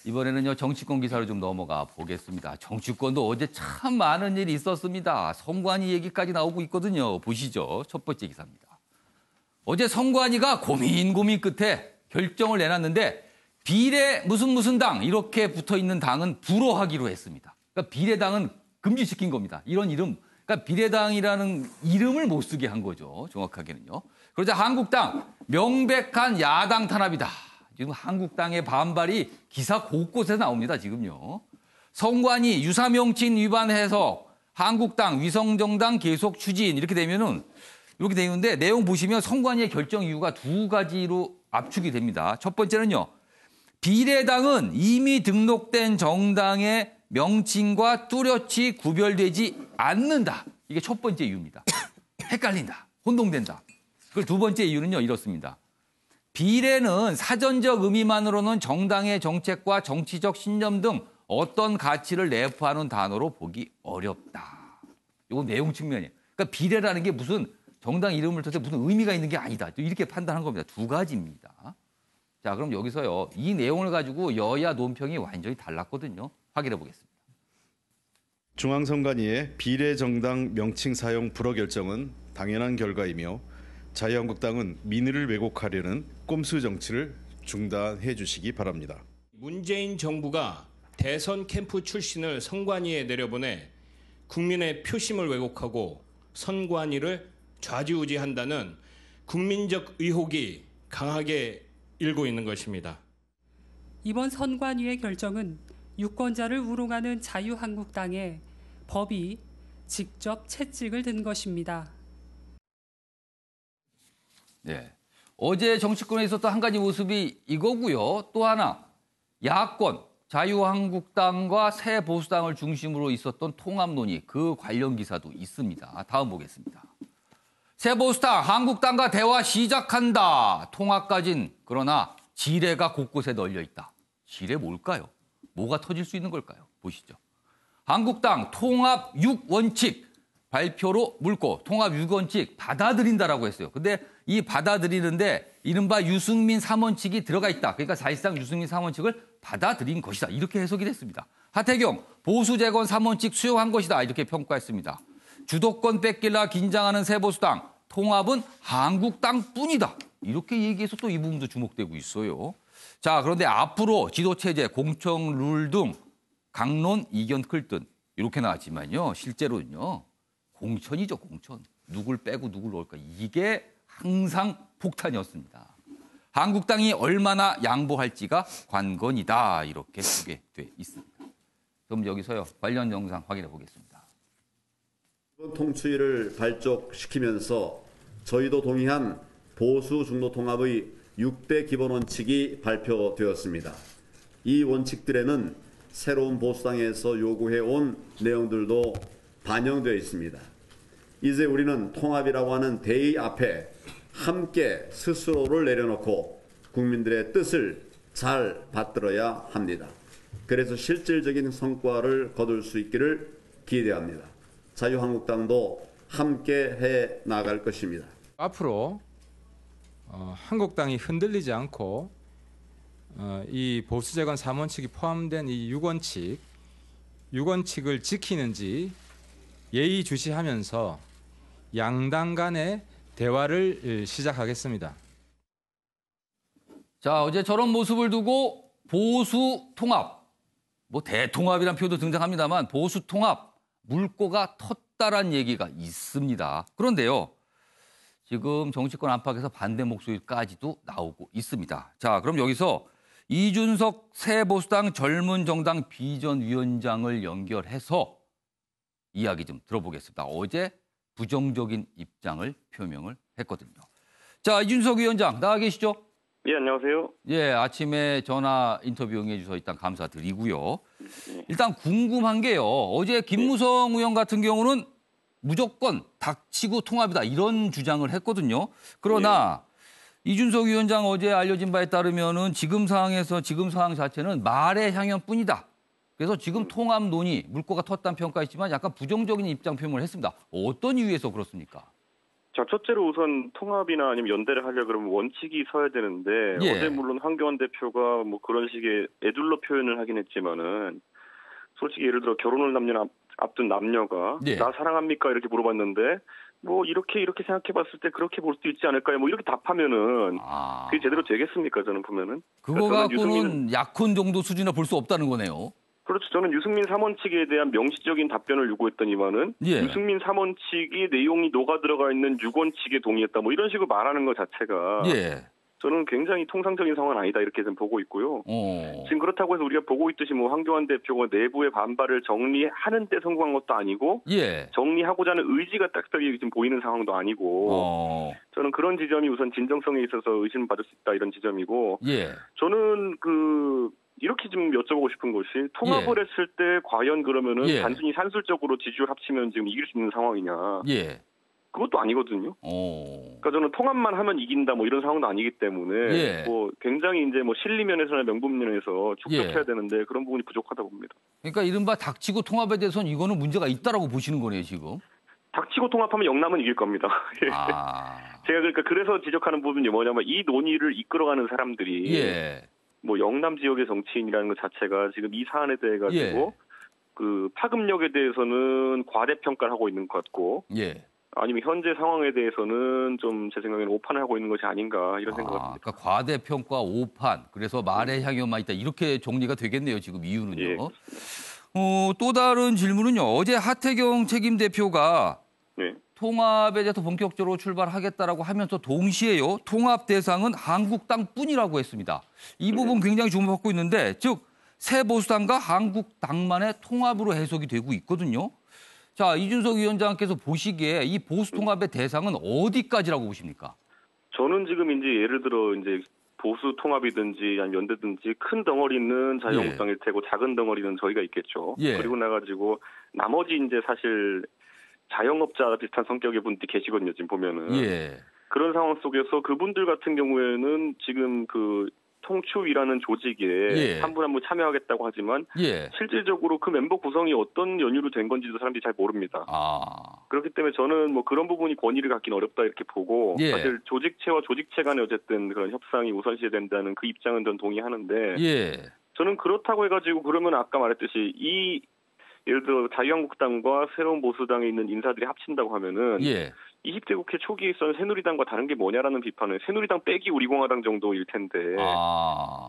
이번에는요, 정치권 기사로 좀 넘어가 보겠습니다. 정치권도 어제 참 많은 일이 있었습니다. 선관위 얘기까지 나오고 있거든요. 보시죠. 첫 번째 기사입니다. 어제 선관위가 고민 끝에 결정을 내놨는데 비례 무슨 당 이렇게 붙어있는 당은 불허하기로 했습니다. 그러니까 비례당은 금지시킨 겁니다. 이런 이름. 그러니까 비례당이라는 이름을 못 쓰게 한 거죠. 정확하게는요. 그러자 한국당 명백한 야당 탄압이다. 지금 한국당의 반발이 기사 곳곳에 나옵니다. 지금요. 선관위 유사명칭 위반 해석, 한국당 위성정당 계속 추진 이렇게 되면은 이렇게 되는데 내용 보시면 선관위의 결정 이유가 두 가지로 압축이 됩니다. 첫 번째는요. 비례당은 이미 등록된 정당의 명칭과 뚜렷이 구별되지 않는다. 이게 첫 번째 이유입니다. 헷갈린다. 혼동된다. 그리고 두 번째 이유는요. 이렇습니다. 비례는 사전적 의미만으로는 정당의 정책과 정치적 신념 등 어떤 가치를 내포하는 단어로 보기 어렵다. 이건 내용 측면이에요. 그러니까 비례라는 게 무슨 정당 이름을 통해서 무슨 의미가 있는 게 아니다. 이렇게 판단한 겁니다. 두 가지입니다. 자, 그럼 여기서요. 이 내용을 가지고 여야 논평이 완전히 달랐거든요. 확인해 보겠습니다. 중앙선관위의 비례정당 명칭 사용 불허 결정은 당연한 결과이며 자유한국당은 민의를 왜곡하려는 꼼수 정치를 중단해 주시기 바랍니다. 문재인 정부가 대선 캠프 출신을 선관위에 내려보내 국민의 표심을 왜곡하고 선관위를 좌지우지한다는 국민적 의혹이 강하게 일고 있는 것입니다. 이번 선관위의 결정은 유권자를 우롱하는 자유한국당에 법이 직접 채찍을 든 것입니다. 네. 어제 정치권에 있었던 한 가지 모습이 이거고요. 또 하나 야권 자유한국당과 새보수당을 중심으로 있었던 통합 논의 그 관련 기사도 있습니다. 다음 보겠습니다. 새보수당 한국당과 대화 시작한다. 통합까진 그러나 지뢰가 곳곳에 널려 있다. 지뢰 뭘까요? 뭐가 터질 수 있는 걸까요? 보시죠. 한국당 통합 6원칙 발표로 물고 통합 6원칙 받아들인다라고 했어요. 근데 이 받아들이는데 이른바 유승민 3원칙이 들어가 있다. 그러니까 사실상 유승민 3원칙을 받아들인 것이다. 이렇게 해석이 됐습니다. 하태경 보수 재건 3원칙 수용한 것이다. 이렇게 평가했습니다. 주도권 뺏길라 긴장하는 새보수당 통합은 한국당뿐이다. 이렇게 얘기해서 또 이 부분도 주목되고 있어요. 자, 그런데 앞으로 지도체제, 공청 룰 등 강론 이견 클 듯 이렇게 나왔지만요. 실제로는요. 공천이죠, 공천. 누굴 빼고 누굴 넣을까. 이게 항상 폭탄이었습니다. 한국당이 얼마나 양보할지가 관건이다. 이렇게 소개돼 있습니다. 그럼 여기서요. 관련 영상 확인해 보겠습니다. 통치를 발족시키면서 저희도 동의한 보수 중도 통합의 6대 기본 원칙이 발표되었습니다. 이 원칙들에는 새로운 보수당에서 요구해온 내용들도 반영되어 있습니다. 이제 우리는 통합이라고 하는 대의 앞에 함께 스스로를 내려놓고 국민들의 뜻을 잘 받들어야 합니다. 그래서 실질적인 성과를 거둘 수 있기를 기대합니다. 자유한국당도 함께 해 나갈 것입니다. 앞으로 한국당이 흔들리지 않고 이 보수재건 3원칙이 포함된 이 6원칙을 지키는지 예의주시하면서 양당 간의 대화를 시작하겠습니다. 자, 어제 저런 모습을 두고 보수 통합, 뭐 대통합이란 표도 등장합니다만 보수 통합, 물꼬가 텄다란 얘기가 있습니다. 그런데요. 지금 정치권 안팎에서 반대 목소리까지도 나오고 있습니다. 자, 그럼 여기서 이준석 새보수당 젊은 정당 비전위원장을 연결해서 이야기 좀 들어보겠습니다. 어제 부정적인 입장을 표명을 했거든요. 자, 이준석 위원장 나와 계시죠? 예, 안녕하세요. 예, 아침에 전화 인터뷰 응해 주셔서 일단 감사드리고요. 일단 궁금한 게요. 어제 김무성 의원 같은 경우는 무조건 닥치고 통합이다 이런 주장을 했거든요. 그러나 이준석 위원장 어제 알려진 바에 따르면은 지금 상황 자체는 말의 향연뿐이다. 그래서 지금 통합 논의 물꼬가 텄다는 평가있지만 약간 부정적인 입장 표명을 했습니다. 어떤 이유에서 그렇습니까? 자, 첫째로 우선 통합이나 아니면 연대를 하려 그러면 원칙이 서야 되는데 예. 어제 물론 황교안 대표가 뭐 그런 식의 애둘러 표현을 하긴 했지만은 솔직히 예를 들어 결혼을 앞둔 남녀가 예. 나 사랑합니까 이렇게 물어봤는데 뭐 이렇게 생각해봤을 때 그렇게 볼 수도 있지 않을까요? 뭐 이렇게 답하면은 그게 제대로 되겠습니까? 저는 보면은 그거 그러니까 갖고는 약혼 정도 수준이나 볼 수 없다는 거네요. 그렇죠. 저는 유승민 삼원 측에 대한 명시적인 답변을 요구했더니만은 예. 유승민 삼원 측이 내용이 녹아 들어가 있는 유권 측에 동의했다. 뭐 이런 식으로 말하는 것 자체가 예. 저는 굉장히 통상적인 상황은 아니다 이렇게 좀 보고 있고요. 지금 그렇다고 해서 우리가 보고 있듯이 뭐 황교안 대표가 내부의 반발을 정리하는 데 성공한 것도 아니고 예. 정리하고자 하는 의지가 딱딱하게 지금 보이는 상황도 아니고 저는 그런 지점이 우선 진정성에 있어서 의심받을 수 있다 이런 지점이고 예. 저는 이렇게 좀 여쭤보고 싶은 것이 통합을 했을 때 과연 그러면은 예. 단순히 산술적으로 지지율 합치면 지금 이길 수 있는 상황이냐? 예. 그것도 아니거든요. 그러니까 저는 통합만 하면 이긴다 뭐 이런 상황도 아니기 때문에 예. 뭐 굉장히 이제 뭐 실리면에서나 명분면에서 축적해야 예. 되는데 그런 부분이 부족하다 봅니다. 그러니까 이른바 닥치고 통합에 대해서는 이거는 문제가 있다라고 보시는 거네요, 지금. 닥치고 통합하면 영남은 이길 겁니다. 제가 그래서 지적하는 부분이 뭐냐면 이 논의를 이끌어가는 사람들이 예. 뭐 영남 지역의 정치인이라는 것 자체가 지금 이 사안에 대해 가지고 그 파급력에 대해서는 과대평가를 하고 있는 것 같고 예. 아니면 현재 상황에 대해서는 좀 제 생각에는 오판을 하고 있는 것이 아닌가 이런 생각을 합니다. 그러니까 과대평가 오판, 그래서 말의 향연만 있다. 이렇게 정리가 되겠네요, 지금 이유는요. 예. 또 다른 질문은요. 어제 하태경 책임 대표가 네. 통합에 대해서 본격적으로 출발하겠다라고 하면서 동시에요. 통합 대상은 한국당뿐이라고 했습니다. 이 부분 굉장히 주목받고 있는데 즉 새보수당과 한국당만의 통합으로 해석이 되고 있거든요. 자, 이준석 위원장께서 보시기에 이 보수 통합의 대상은 어디까지라고 보십니까? 저는 지금 이제 예를 들어 이제 보수 통합이든지 아니면 연대든지 큰 덩어리는 자유한국당일 테고 작은 덩어리는 저희가 있겠죠. 예. 그리고 나가지고 나머지 이제 사실 자영업자 비슷한 성격의 분들이 계시거든요. 지금 보면은 예. 그런 상황 속에서 그분들 같은 경우에는 지금 그 통추위라는 조직에 예. 한 분 한 분 참여하겠다고 하지만 예. 실질적으로 그 멤버 구성이 어떤 연유로 된 건지도 사람들이 잘 모릅니다. 그렇기 때문에 저는 뭐 그런 부분이 권위를 갖기는 어렵다 이렇게 보고 예. 사실 조직체와 조직체 간의 어쨌든 그런 협상이 우선시해야 된다는 그 입장은 전 동의하는데 예. 저는 그렇다고 해가지고 그러면 아까 말했듯이 예를 들어 자유한국당과 새로운 보수당에 있는 인사들이 합친다고 하면은 예. 20대 국회 초기에 있었던 새누리당과 다른 게 뭐냐라는 비판을 새누리당 빼기 우리공화당 정도일 텐데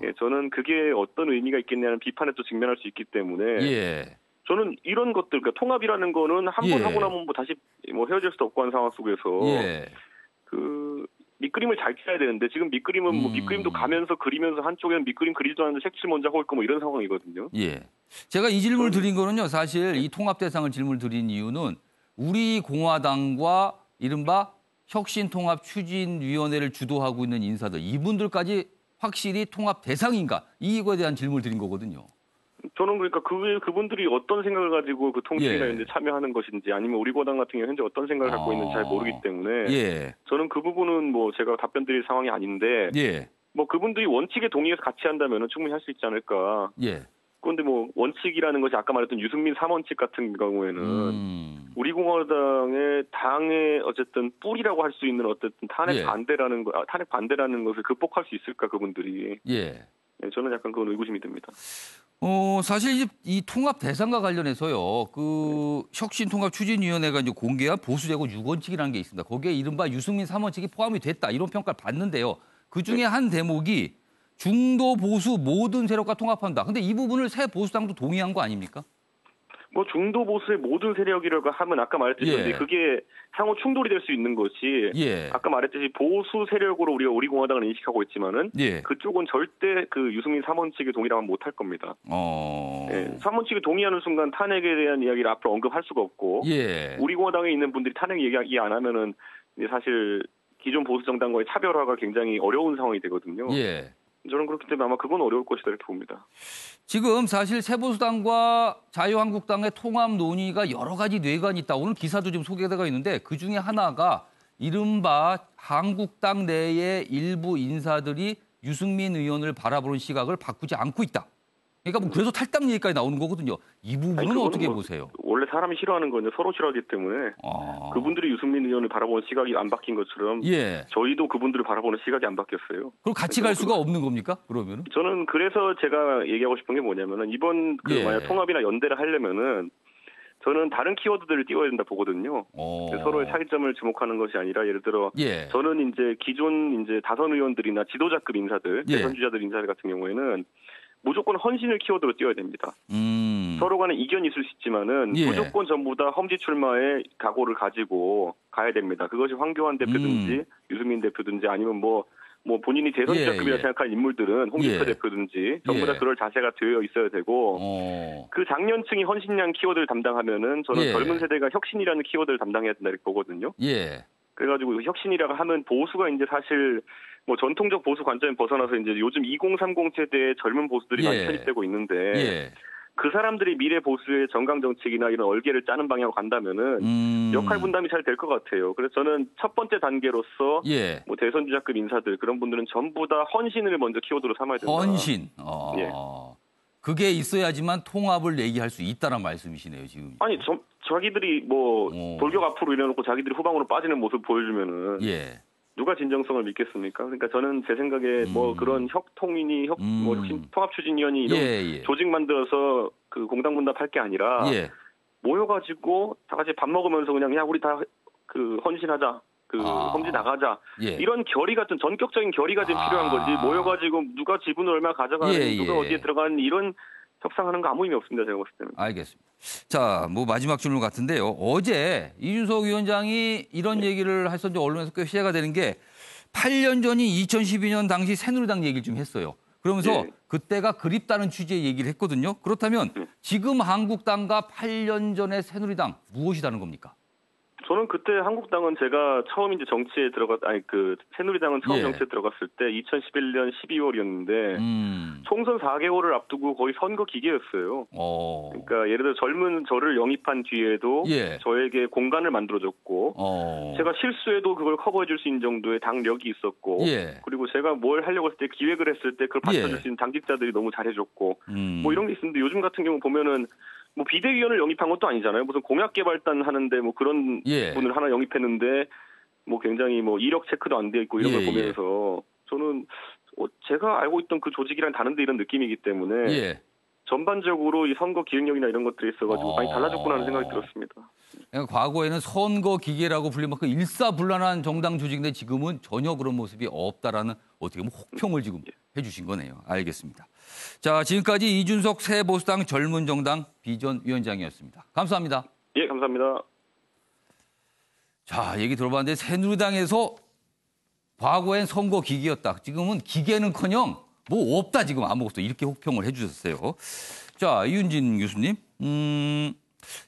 예, 저는 그게 어떤 의미가 있겠냐는 비판에 또 직면할 수 있기 때문에 예. 저는 이런 것들 그러니까 통합이라는 거는 한 번 예. 하고 나면 뭐 다시 뭐 헤어질 수도 없고 한 상황 속에서 예. 그 밑그림을 잘 그려야 되는데 지금 밑그림은 뭐 밑그림도 가면서 그리면서 한쪽에는 밑그림 그리지도 않는데 색칠 먼저 하고 있고 뭐 이런 상황이거든요. 예. 제가 이 질문을 드린 거는요. 사실 이 통합 대상을 질문을 드린 이유는 우리 공화당과 이른바 혁신통합추진위원회를 주도하고 있는 인사들 이분들까지 확실히 통합 대상인가 이거에 대한 질문을 드린 거거든요. 저는 그러니까 그분들이 어떤 생각을 가지고 그 통치나 이런 데 참여하는 것인지 아니면 우리 공화당 같은 경우 현재 어떤 생각을 갖고 있는지 잘 모르기 때문에 예. 저는 그 부분은 뭐 제가 답변 드릴 상황이 아닌데 예. 뭐 그분들이 원칙에 동의해서 같이 한다면 충분히 할 수 있지 않을까. 예. 그런데 뭐 원칙이라는 것이 아까 말했던 유승민 3원칙 같은 경우에는 우리 공화당의 당의 어쨌든 뿌리라고 할 수 있는 어쨌든 탄핵 반대라는 것을 극복할 수 있을까 그분들이. 예. 네, 저는 약간 그건 의구심이 듭니다. 사실 이 통합 대상과 관련해서요. 그 혁신통합추진위원회가 이제 공개한 보수재고 6원칙이라는 게 있습니다. 거기에 이른바 유승민 3원칙이 포함이 됐다 이런 평가를 받는데요. 그 중에 한 대목이 중도 보수 모든 세력과 통합한다. 근데 이 부분을 새 보수당도 동의한 거 아닙니까? 뭐 중도 보수의 모든 세력이라고 하면 아까 말했듯이 그게 상호 충돌이 될 수 있는 것이 아까 말했듯이 보수 세력으로 우리가 우리 공화당을 인식하고 있지만은 그쪽은 절대 그 유승민 3원칙에 동의라면 못할 겁니다. 3원칙에 동의하는 순간 탄핵에 대한 이야기를 앞으로 언급할 수가 없고 우리 공화당에 있는 분들이 탄핵 얘기 안 하면은 사실 기존 보수 정당과의 차별화가 굉장히 어려운 상황이 되거든요. 저는 그렇기 때문에 아마 그건 어려울 것이다 이렇게 봅니다. 지금 사실 새보수당과 자유한국당의 통합 논의가 여러 가지 뇌관이 있다. 오늘 기사도 좀 소개되고 있는데 그중에 하나가 이른바 한국당 내의 일부 인사들이 유승민 의원을 바라보는 시각을 바꾸지 않고 있다. 그러니까 뭐 그래서 탈당 얘기까지 나오는 거거든요. 이 부분은 어떻게 보세요? 원래 사람이 싫어하는 건 서로 싫어하기 때문에 그분들이 유승민 의원을 바라보는 시각이 안 바뀐 것처럼 저희도 그분들을 바라보는 시각이 안 바뀌었어요. 그럼 같이 갈 수가 없는 겁니까? 그러면은? 저는 그래서 제가 얘기하고 싶은 게 뭐냐면은 이번 만약 통합이나 연대를 하려면은 저는 다른 키워드들을 띄워야 된다 보거든요. 서로의 차이점을 주목하는 것이 아니라 예를 들어 저는 이제 기존 이제 다선 의원들이나 지도자급 인사들, 대선주자들 인사들 같은 경우에는 무조건 헌신을 키워드로 띄워야 됩니다. 서로 간에 이견이 있을 수 있지만은 무조건 전부 다 험지 출마의 각오를 가지고 가야 됩니다. 그것이 황교안 대표든지 유승민 대표든지 아니면 뭐 본인이 대선주자급이라 생각하는 인물들은 홍준표 대표든지 전부 다 그럴 자세가 되어 있어야 되고 그 장년층이 헌신량 키워드를 담당하면은 저는 젊은 세대가 혁신이라는 키워드를 담당해야 된다 이렇게 보거든요. 그래가지고 혁신이라고 하면 보수가 이제 사실 뭐 전통적 보수 관점에 벗어나서 이제 요즘 2030 세대의 젊은 보수들이 많이 편입되고 있는데 그 사람들이 미래 보수의 정강 정책이나 이런 얼개를 짜는 방향으로 간다면은 역할 분담이 잘 될 것 같아요. 그래서 저는 첫 번째 단계로서 뭐 대선 주자급 인사들 그런 분들은 전부 다 헌신을 먼저 키워드로 삼아야 된다. 헌신. 그게 있어야지만 통합을 얘기할 수 있다는 말씀이시네요, 지금. 아니, 자기들이 뭐 돌격 앞으로 이래놓고 자기들이 후방으로 빠지는 모습 보여주면은 누가 진정성을 믿겠습니까? 그러니까 저는 제 생각에 뭐 그런 혁통이니 뭐 혁신 통합추진위원이 이런 조직 만들어서 그 공당분답할 게 아니라 모여가지고 다 같이 밥 먹으면서 그냥 야 우리 다 그 헌신하자. 험지 나가자. 이런 결의가 좀 전격적인 결의가 좀 필요한 거지. 모여가지고 누가 지분을 얼마 가져가는 누가 어디에 들어가는 이런 협상하는 거 아무 의미 없습니다. 제가 봤을 때는. 알겠습니다. 자, 뭐 마지막 질문 같은데요. 어제 이준석 위원장이 이런 얘기를 했었는데 언론에서 꽤 화제가 되는 게 8년 전인 2012년 당시 새누리당 얘기를 좀 했어요. 그러면서 그때가 그립다는 취지의 얘기를 했거든요. 그렇다면 지금 한국당과 8년 전의 새누리당 무엇이 다른 겁니까? 저는 그때 한국당은 제가 처음 이제 정치에 새누리당은 처음 정치에 들어갔을 때 2011년 12월이었는데 총선 4개월을 앞두고 거의 선거 기계였어요. 그러니까 예를 들어 젊은 저를 영입한 뒤에도 저에게 공간을 만들어줬고 제가 실수해도 그걸 커버해 줄 수 있는 정도의 당력이 있었고 그리고 제가 뭘 하려고 했을 때 기획을 했을 때 그걸 받쳐줄 수 있는 당직자들이 너무 잘해줬고 뭐 이런 게 있었는데 요즘 같은 경우 보면은 뭐 비대위원을 영입한 것도 아니잖아요. 무슨 공약개발단 하는데 뭐 그런 분을 하나 영입했는데 뭐 굉장히 뭐 이력 체크도 안 돼 있고 이런 걸 보면서 저는 제가 알고 있던 그 조직이랑 다른데 이런 느낌이기 때문에 전반적으로 이 선거 기획력이나 이런 것들이 있어가지고 많이 달라졌구나 하는 생각이 들었습니다. 그러니까 과거에는 선거 기계라고 불릴 만큼 일사불란한 정당 조직인데 지금은 전혀 그런 모습이 없다라는 어떻게 보면 혹평을 지금 해주신 거네요. 알겠습니다. 자, 지금까지 이준석 새보수당 젊은 정당 비전위원장이었습니다. 감사합니다. 예, 감사합니다. 자, 얘기 들어봤는데 새누리당에서 과거엔 선거 기계였다. 지금은 기계는커녕 뭐 없다 지금 아무것도 이렇게 혹평을 해주셨어요. 자, 이윤진 교수님,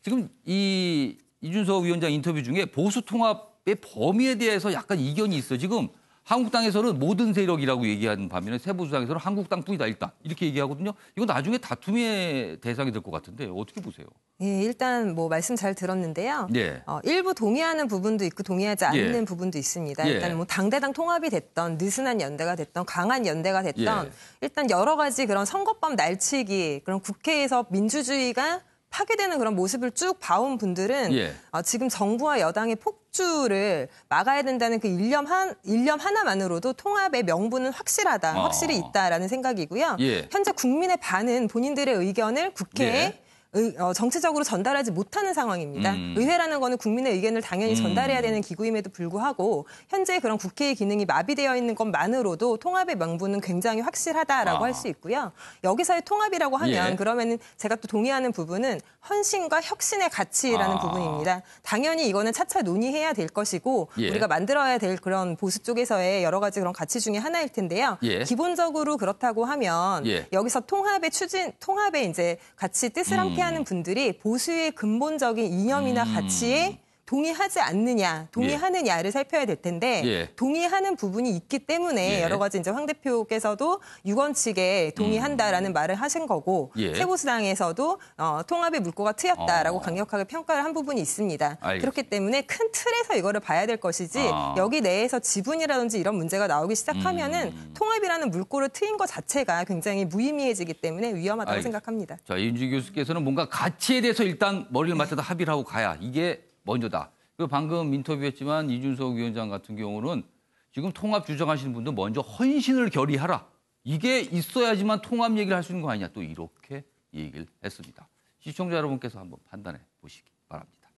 지금 이준석 위원장 인터뷰 중에 보수 통합의 범위에 대해서 약간 이견이 있어. 지금 한국당에서는 모든 세력이라고 얘기하는 반면에 새보수당에서는 한국당뿐이다 일단 이렇게 얘기하거든요. 이거 나중에 다툼의 대상이 될 것 같은데 어떻게 보세요? 일단 뭐 말씀 잘 들었는데요. 일부 동의하는 부분도 있고 동의하지 않는 부분도 있습니다. 일단 뭐 당대당 통합이 됐던 느슨한 연대가 됐던 강한 연대가 됐던 일단 여러 가지 그런 선거법 날치기 그런 국회에서 민주주의가 파괴되는 그런 모습을 쭉 봐온 분들은 지금 정부와 여당의 폭주를 막아야 된다는 그 일념 하나만으로도 통합의 명분은 확실하다, 확실히 있다라는 생각이고요. 현재 국민의 반은 본인들의 의견을 국회에 정치적으로 전달하지 못하는 상황입니다. 의회라는 거는 국민의 의견을 당연히 전달해야 되는 기구임에도 불구하고 현재 그런 국회의 기능이 마비되어 있는 것만으로도 통합의 명분은 굉장히 확실하다라고 할 수 있고요. 여기서의 통합이라고 하면 그러면은 제가 또 동의하는 부분은 헌신과 혁신의 가치라는 부분입니다. 당연히 이거는 차차 논의해야 될 것이고 우리가 만들어야 될 그런 보수 쪽에서의 여러 가지 그런 가치 중에 하나일 텐데요. 기본적으로 그렇다고 하면 여기서 통합의 이제 가치 뜻을 함께 하는 분들이 보수의 근본적인 이념이나 가치에 동의하지 않느냐, 동의하느냐를 살펴야 될 텐데 동의하는 부분이 있기 때문에 여러 가지 이제 황 대표께서도 유권측에 동의한다라는 말을 하신 거고 세보수당에서도 통합의 물꼬가 트였다라고 강력하게 평가를 한 부분이 있습니다. 그렇기 때문에 큰 틀에서 이거를 봐야 될 것이지 여기 내에서 지분이라든지 이런 문제가 나오기 시작하면은 통합이라는 물꼬를 트인 것 자체가 굉장히 무의미해지기 때문에 위험하다고 생각합니다. 자, 이은주 교수께서는 뭔가 가치에 대해서 일단 머리를 맞춰서 합의를 하고 가야 이게 먼저다. 그리고 방금 인터뷰했지만 이준석 위원장 같은 경우는 지금 통합 주장하시는 분들 먼저 헌신을 결의하라. 이게 있어야지만 통합 얘기를 할 수 있는 거 아니냐. 또 이렇게 얘기를 했습니다. 시청자 여러분께서 한번 판단해 보시기 바랍니다.